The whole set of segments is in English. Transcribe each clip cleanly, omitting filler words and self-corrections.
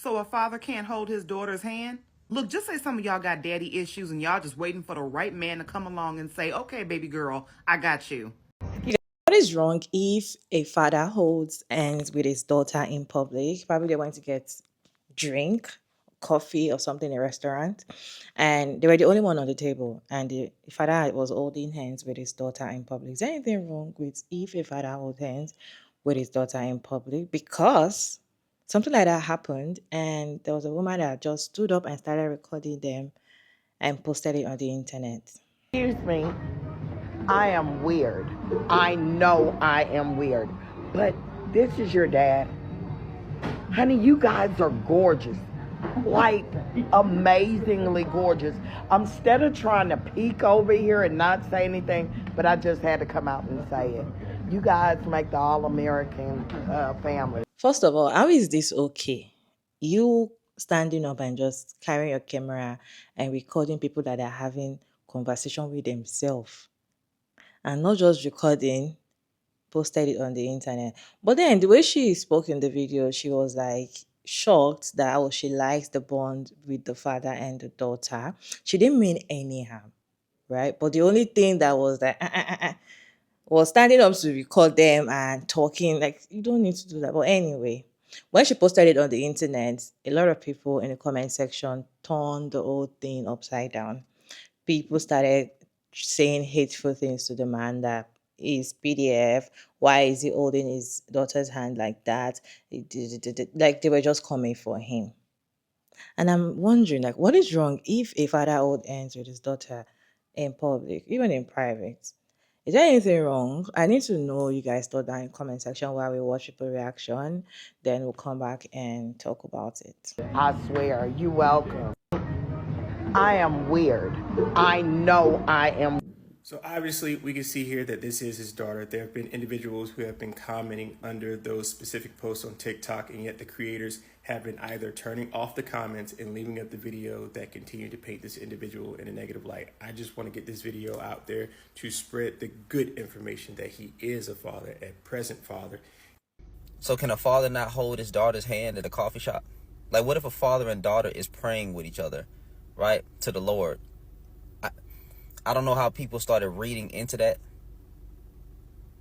So a father can't hold his daughter's hand? Look, just say some of y'all got daddy issues and y'all just waiting for the right man to come along and say, okay, baby girl, I got you. What is wrong if a father holds hands with his daughter in public? Probably they went to get drink, coffee, or something in a restaurant, and they were the only one on the table. And the father was holding hands with his daughter in public. Is there anything wrong with if a father holds hands with his daughter in public? Because something like that happened, and there was a woman that just stood up and started recording them and posted it on the internet. Excuse me, I am weird. I know I am weird. But this is your dad. Honey, you guys are gorgeous. Like, amazingly gorgeous. Instead of trying to peek over here and not say anything, but I just had to come out and say it. You guys make the all-American family. First of all, how is this okay? You standing up and just carrying your camera and recording people that are having conversation with themselves and not just recording, posted it on the internet. But then the way she spoke in the video, she was like shocked that she likes the bond with the father and the daughter. She didn't mean any harm, right? But the only thing that was like was standing up to record them and talking. Like, you don't need to do that. But anyway, when she posted it on the internet, a lot of people in the comment section turned the whole thing upside down. People started saying hateful things to the man, that is PDF. Why is he holding his daughter's hand like that? Like, they were just coming for him. And I'm wondering, like, what is wrong if a father holds hands with his daughter in public, even in private? Is there anything wrong? I need to know you guys thought that in comment section while we watch people reaction. Then we'll come back and talk about it. I swear, you're welcome. I am weird. I know I am. So obviously we can see here that this is his daughter. There have been individuals who have been commenting under those specific posts on TikTok, and yet the creators have been either turning off the comments and leaving up the video that continue to paint this individual in a negative light. I just want to get this video out there to spread the good information that he is a father, a present father. So can a father not hold his daughter's hand at a coffee shop? Like, what if a father and daughter is praying with each other, right, to the Lord? I don't know how people started reading into that.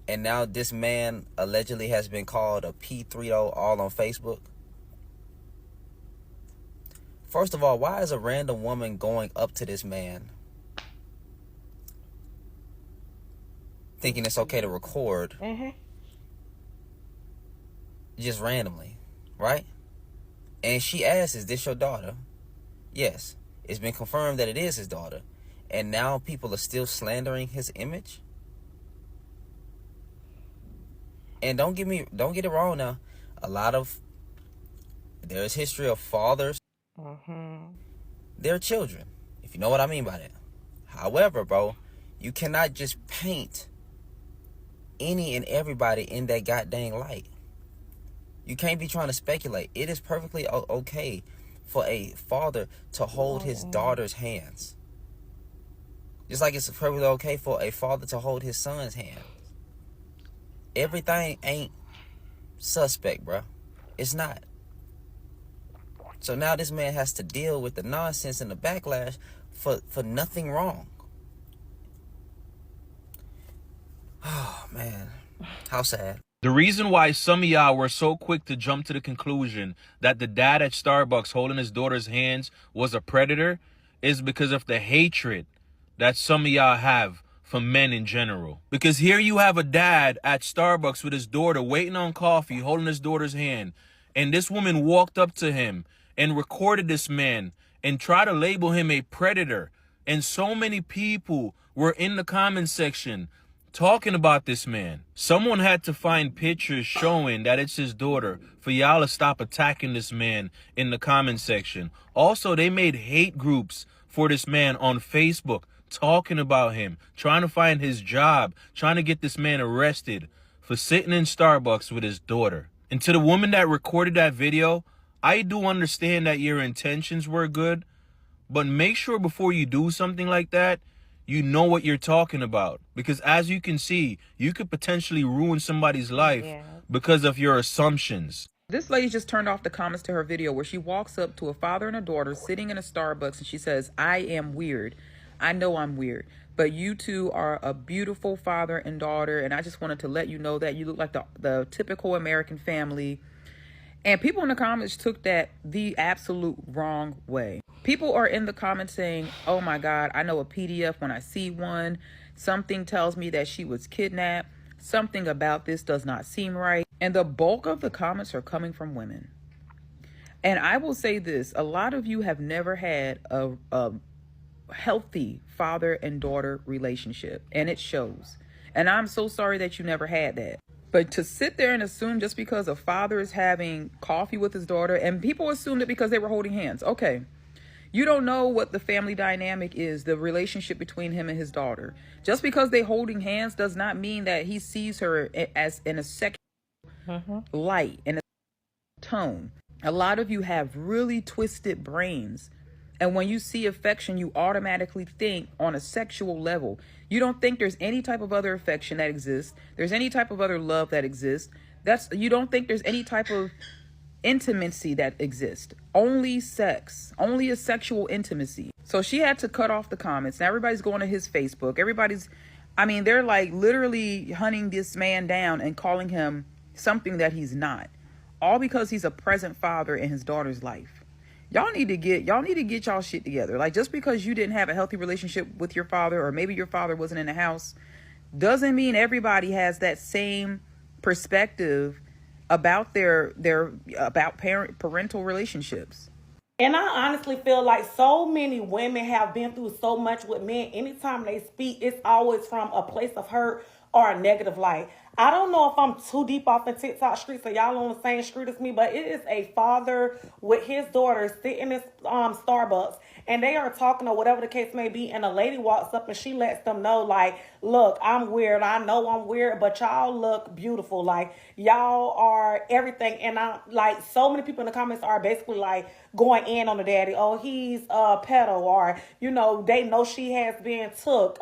And now this man allegedly has been called a P3O all on Facebook. First of all, why is a random woman going up to this man thinking it's okay to record just randomly, right? And she asks, is this your daughter? Yes. It's been confirmed that it is his daughter. And now people are still slandering his image. And don't get it wrong now. There's history of fathers, their children, if you know what I mean by that. However, bro, you cannot just paint any and everybody in that goddamn light. You can't be trying to speculate. It is perfectly okay for a father to hold his daughter's hands. Just like it's perfectly okay for a father to hold his son's hand. Everything ain't suspect, bro. It's not. So now this man has to deal with the nonsense and the backlash for nothing wrong. Oh, man. How sad. The reason why some of y'all were so quick to jump to the conclusion that the dad at Starbucks holding his daughter's hands was a predator is because of the hatred that some of y'all have for men in general. Because here you have a dad at Starbucks with his daughter waiting on coffee, holding his daughter's hand. And this woman walked up to him and recorded this man and tried to label him a predator. And so many people were in the comment section talking about this man. Someone had to find pictures showing that it's his daughter for y'all to stop attacking this man in the comment section. Also, they made hate groups for this man on Facebook, talking about him, trying to find his job, trying to get this man arrested for sitting in Starbucks with his daughter. And to the woman that recorded that video, I do understand that your intentions were good, but make sure before you do something like that, you know what you're talking about. Because as you can see, you could potentially ruin somebody's life because of your assumptions. This lady just turned off the comments to her video where she walks up to a father and a daughter sitting in a Starbucks and she says, "I am weird. I know I'm weird, but you two are a beautiful father and daughter, and I just wanted to let you know that you look like the typical American family." And people in the comments took that the absolute wrong way. People are in the comments saying, "Oh my God, I know a PDF when I see one. Something tells me that she was kidnapped. Something about this does not seem right." And the bulk of the comments are coming from women. And I will say this, a lot of you have never had a healthy father and daughter relationship, and it shows. And I'm so sorry that you never had that. But to sit there and assume just because a father is having coffee with his daughter, and people assumed it because they were holding hands. Okay. You don't know what the family dynamic is, the relationship between him and his daughter. Just because they holding hands does not mean that he sees her as in a sexual light, in a tone. A lot of you have really twisted brains. And when you see affection, you automatically think on a sexual level. You don't think there's any type of other affection that exists. There's any type of other love that exists. You don't think there's any type of intimacy that exists. Only sex, only a sexual intimacy. So she had to cut off the comments. Now everybody's going to his Facebook. They're like literally hunting this man down and calling him something that he's not. All because he's a present father in his daughter's life. Y'all need to get y'all shit together. Like, just because you didn't have a healthy relationship with your father, or maybe your father wasn't in the house, doesn't mean everybody has that same perspective about parental relationships. And I honestly feel like so many women have been through so much with men. Anytime they speak, it's always from a place of hurt or a negative light. I don't know if I'm too deep off the TikTok street, so y'all on the same street as me, but it is a father with his daughter sitting in Starbucks, and they are talking or whatever the case may be, and a lady walks up and she lets them know, like, "Look, I'm weird. I know I'm weird, but y'all look beautiful. Like, y'all are everything." And I like, so many people in the comments are basically like going in on the daddy. "Oh, he's a pedo," or, you know, they know she has been took.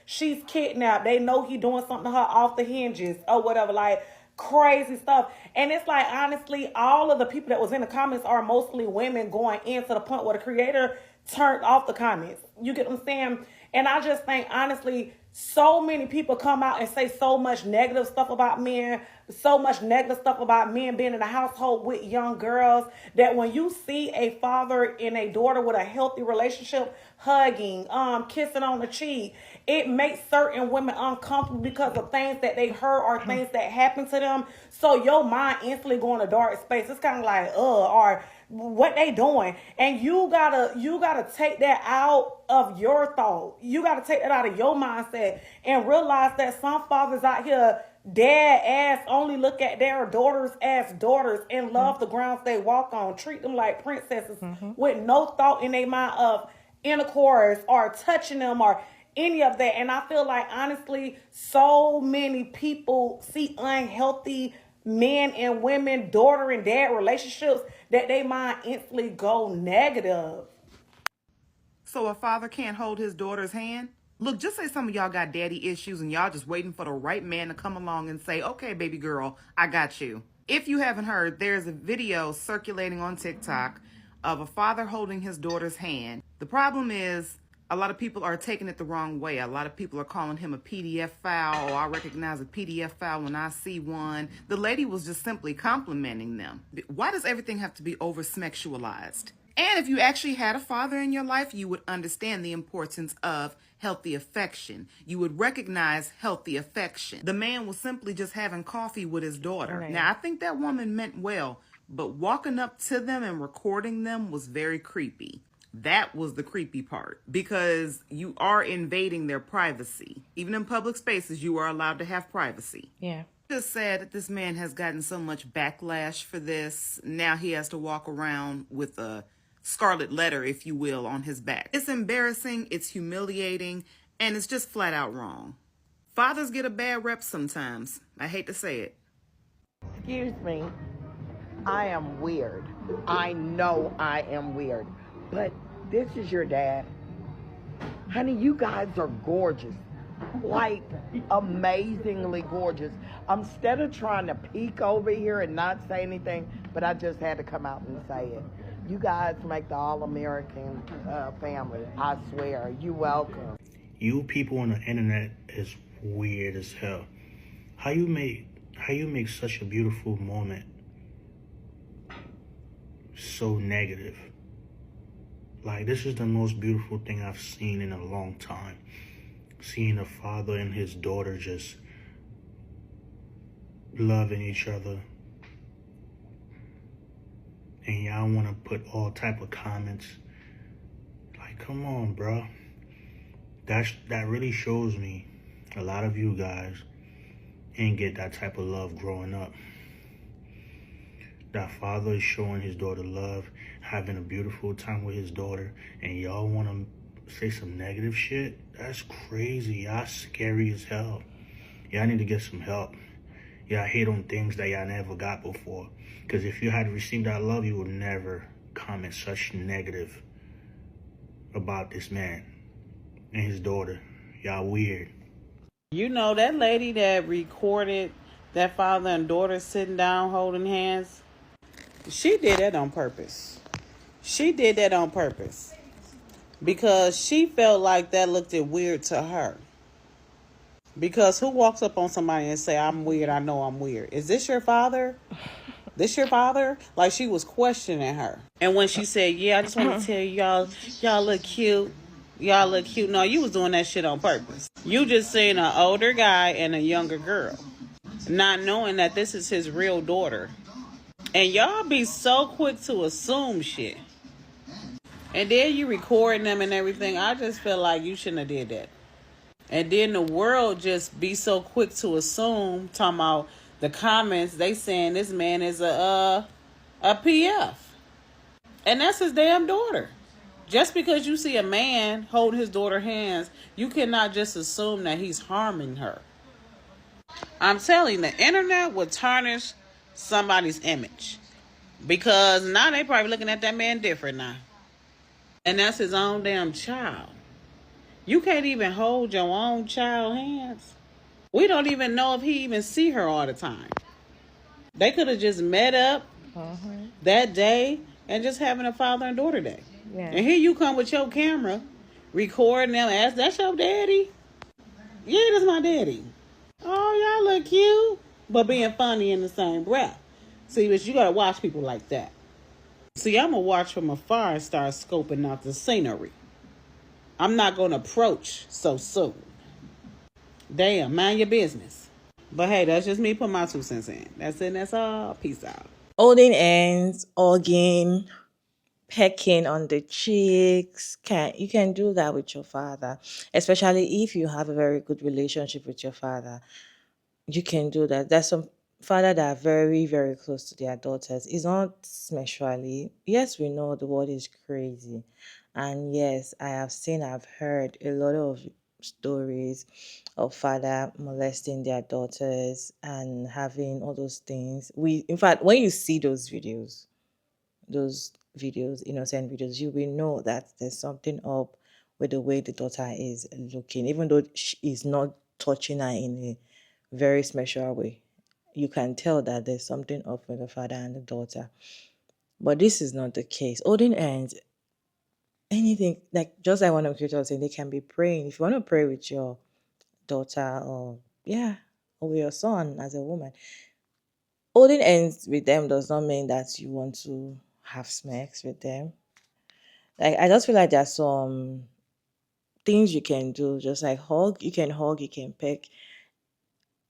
She's kidnapped. They know he doing something to her off the hinges or whatever. Like, crazy stuff. And it's like, honestly, all of the people that was in the comments are mostly women going in to the point where the creator turned off the comments. You get what I'm saying? And I just think, honestly, so many people come out and say so much negative stuff about men, so much negative stuff about men being in a household with young girls, that when you see a father and a daughter with a healthy relationship, hugging, kissing on the cheek, it makes certain women uncomfortable because of things that they heard or things that happened to them. So your mind instantly go in a dark space. It's kind of like, or what they doing. And you gotta take that out of your thought. You gotta take that out of your mindset and realize that some fathers out here, dad ass, only look at their daughters as daughters and love the grounds they walk on, treat them like princesses with no thought in their mind of intercourse or touching them or any of that. And I feel like, honestly, so many people see unhealthy men and women, daughter and dad relationships, that they mind instantly go negative. So a father can't hold his daughter's hand? Look, just say some of y'all got daddy issues and y'all just waiting for the right man to come along and say, "Okay, baby girl, I got you." If you haven't heard, there's a video circulating on TikTok of a father holding his daughter's hand. The problem is, a lot of people are taking it the wrong way. A lot of people are calling him a PDF file. "Oh, I recognize a PDF file when I see one." The lady was just simply complimenting them. Why does everything have to be over-sexualized? And if you actually had a father in your life, you would understand the importance of healthy affection. You would recognize healthy affection. The man was simply just having coffee with his daughter. Right. Now, I think that woman meant well, but walking up to them and recording them was very creepy. That was the creepy part, because you are invading their privacy. Even in public spaces, you are allowed to have privacy. Yeah. Just sad that this man has gotten so much backlash for this. Now he has to walk around with a scarlet letter, if you will, on his back. It's embarrassing, it's humiliating, and it's just flat out wrong. Fathers get a bad rep sometimes. I hate to say it. Excuse me. I am weird. I know I am weird. But this is your dad. Honey, you guys are gorgeous. like amazingly gorgeous. Instead of trying to peek over here and not say anything, but I just had to come out and say it. You guys make the all-American family. I swear. You welcome. You people on the internet is weird as hell. How you make such a beautiful moment so negative? Like, this is the most beautiful thing I've seen in a long time. Seeing a father and his daughter just loving each other. And y'all want to put all type of comments. Like, come on, bro. That really shows me a lot of you guys ain't get that type of love growing up. That father is showing his daughter love, having a beautiful time with his daughter, and y'all want to say some negative shit? That's crazy. Y'all scary as hell. Y'all need to get some help. Y'all hate on things that y'all never got before. Because if you had received that love, you would never comment such negative about this man and his daughter. Y'all weird. You know that lady that recorded that father and daughter sitting down holding hands? She did that on purpose. She did that on purpose. Because she felt like that looked weird to her. Because who walks up on somebody and say, I'm weird, I know I'm weird? Is this your father? This your father? Like, she was questioning her. And when she said, yeah, I just want to tell y'all look cute. Y'all look cute. No, you was doing that shit on purpose. You just seen an older guy and a younger girl, not knowing that this is his real daughter. And y'all be so quick to assume shit. And then you recording them and everything. I just feel like you shouldn't have did that. And then the world just be so quick to assume, talking about the comments, they saying this man is a PF. And that's his damn daughter. Just because you see a man hold his daughter's hands, you cannot just assume that he's harming her. I'm telling you, the internet will tarnish somebody's image. Because now they probably looking at that man different now. And that's his own damn child. You can't even hold your own child's hands. We don't even know if he even see her all the time. They could have just met up that day and just having a father and daughter day. Yeah. And here you come with your camera, recording them, ask, that's your daddy? Yeah, that's my daddy. Oh, y'all look cute. But being funny in the same breath. See, but you gotta watch people like that. See, I'm gonna watch from afar and start scoping out the scenery. I'm not gonna approach so soon. Damn, mind your business. But hey, that's just me put my 2 cents in. That's it, that's all. Peace out. Holding hands, hugging, pecking on the cheeks. You can do that with your father, especially if you have a very good relationship with your father. You can do that. There's some father that are very, very close to their daughters. It's not sexually. Yes, we know the world is crazy. And yes, I've heard a lot of stories of father molesting their daughters and having all those things. In fact, when you see those videos, innocent videos, you will know that there's something up with the way the daughter is looking, even though she is not touching her in a very special way. You can tell that there's something up with the father and the daughter. But this is not the case. Holding hands, anything, like just like one of the was saying, they can be praying. If you want to pray with your daughter or with your son as a woman, holding hands with them does not mean that you want to have sex with them. Like, I just feel like there's some things you can do, just like hug, you can peck.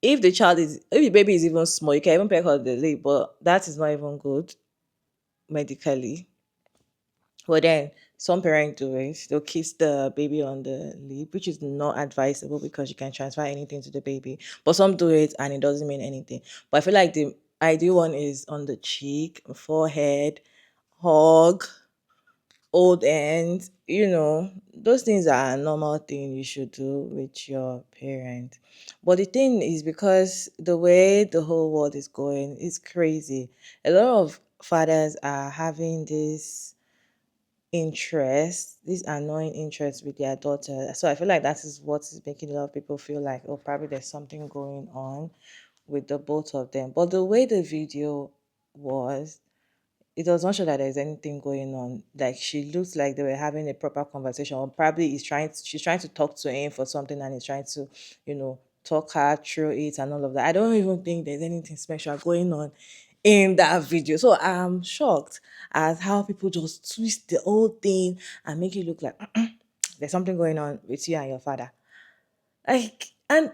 If the baby is even small, you can even peck on the lip, but that is not even good medically. But then some parents do it. They'll kiss the baby on the lip, which is not advisable because you can transfer anything to the baby. But some do it and it doesn't mean anything. But I feel like the ideal one is on the cheek, forehead, hug, old ends, those things are a normal thing you should do with your parent. But the thing is, because the way the whole world is going is crazy. A lot of fathers are having this interest, this annoying interest with their daughter. So I feel like that is what is making a lot of people feel like, oh, probably there's something going on with the both of them. But the way the video was, it does not show that there's anything going on. Like, she looks like they were having a proper conversation, or probably she's trying to talk to him for something, and he's trying to, talk her through it and all of that. I don't even think there's anything special going on in that video. So I'm shocked at how people just twist the whole thing and make it look like there's something going on with you and your father. Like, and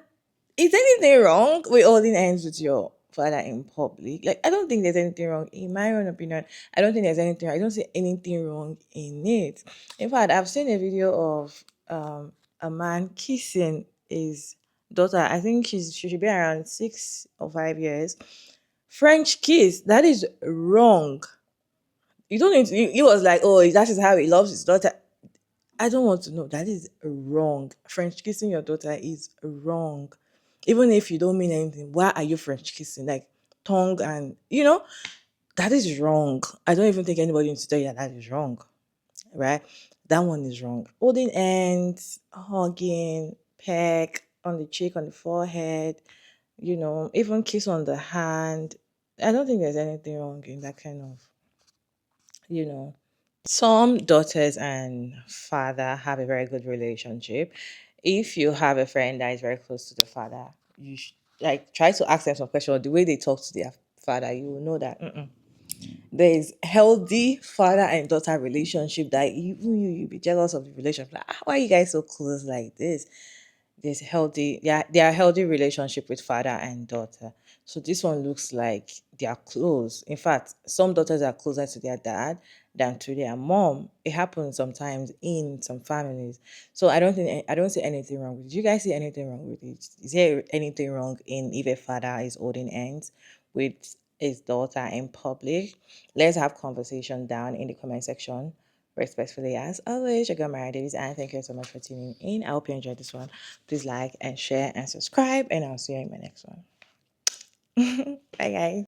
is anything wrong with holding hands with your father in public? Like, I don't think there's anything wrong. In my own opinion, I don't think there's anything. I don't see anything wrong in it. In fact, I've seen a video of a man kissing his daughter. I think she should be around 6 or 5 years. French kiss. That is wrong. You don't need to. He was like, oh, that is how he loves his daughter. I don't want to know. That is wrong. French kissing your daughter is wrong. Even if you don't mean anything, why are you French kissing? Like, tongue and, that is wrong. I don't even think anybody needs to tell you that is wrong, right? That one is wrong. Holding hands, hugging, peck on the cheek, on the forehead, even kiss on the hand. I don't think there's anything wrong in that kind of, you know, some daughters and father have a very good relationship. If you have a friend that is very close to the father, you should like try to ask them some questions. The way they talk to their father, you will know that there is healthy father and daughter relationship that even you be jealous of the relationship. Like, why are you guys so close like this? There's healthy, yeah, they are healthy relationship with father and daughter. So this one looks like they are close. In fact, some daughters are closer to their dad than to their mom. It happens sometimes in some families. So I don't see anything wrong with it. Do you guys see anything wrong with it? Is there anything wrong in if a father is holding hands with his daughter in public? Let's have conversation down in the comment section. Respectfully, as always, your girl Mara Davis, and thank you so much for tuning in. I hope you enjoyed this one. Please like and share and subscribe, and I'll see you in my next one. Bye, guys.